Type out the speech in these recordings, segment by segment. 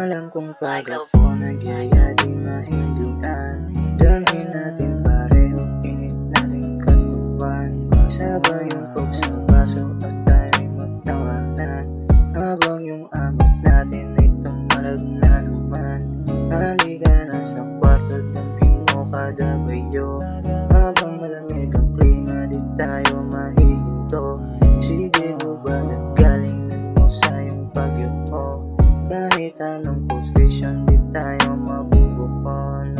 Alam kong pag ako nagyaya di mahindihan. Damhin natin pareho, init natin katawan. Sabay yung coke sa baso at tayo'y magtawanan. Habang yung amat natin ay tumalag na naman. Halika na sa kwarto, damhin mo kada bayo. Habang malamig ang klima, di tayo mahihinto. Sige mo ba nagaling mo sa iyong pagyo mo? Kahit anong posisyon, di tayo mabubukon.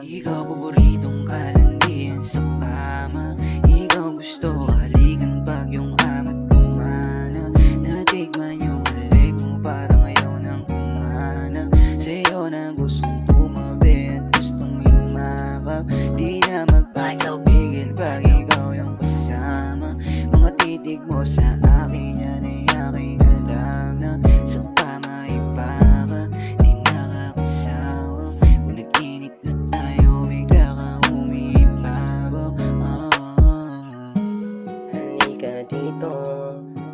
Ikaw paboritong kalandian sa kama. Ikaw gusto halikan pag yung amat kumana. Natikman yung halik mo parang ayaw nang kumana. Sa'yo na gustong tumabi at gustong yumakap. Di na magpapapigil pag ikaw yung kasama. Mga titig mo sa akin yan ay aking alam na sa kama iba ka, di nakakasawa. Kung nag-init na tayo, bigla kang umiibabaw. Halika dito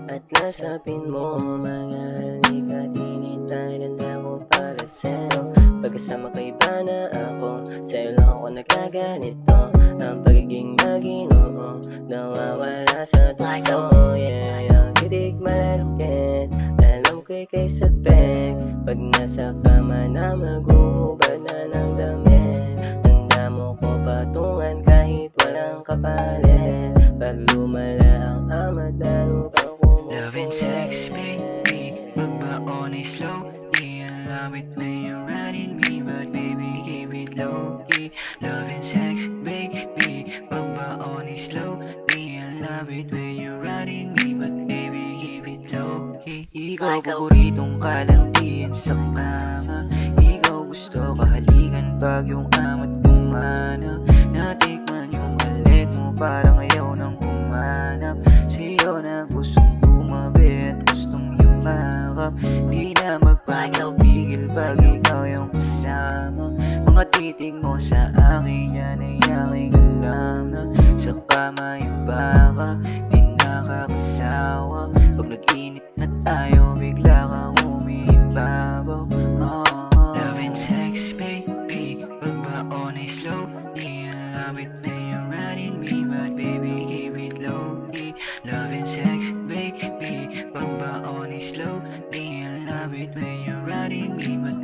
at lasapin mo. Mga halika, tinitanan ako para sa'yo. Pagkasama ka iba na ako, sa'yo lang ako nagkaganito. Ang pagiging maginoo, nawawala sa tukso. Yeah, ang girig malakit, alam ko'y kay sabek. Pag nasa kama na mag-uubad na ng damit. Handa mo ko patungan kahit walang kapalit. Pag lumala ang amat, lalo kang kumukulit. Love and sex, baby, magbaon ay slowly. I love it when you're riding me, but baby, keep it low-key. Love and sex, baby, magbaon ay slowly. I love it when you're riding me, but baby, keep it low-key. Ikaw paboritong kalandian sa kama. Ikaw gusto kahalikan pag yung amat kumana. Natikman yung halik mo parang ayaw nang kumanap. Sa'yo na gustong tumabi at gustong yumakap. Di na magpapapigil pag ikaw yung kasama. Mga titig mo sa akin yan ay aking alam na sa kama iba ka, di nakakasawa. Pag nag-init na tayo, bigla kang umiibabaw. Love and sex, baby, pagbaon ay slowly. I love it when you're riding me, but baby, keep it low-key. Love and sex, baby, pagbaon ay slowly. I love it when you're riding me, but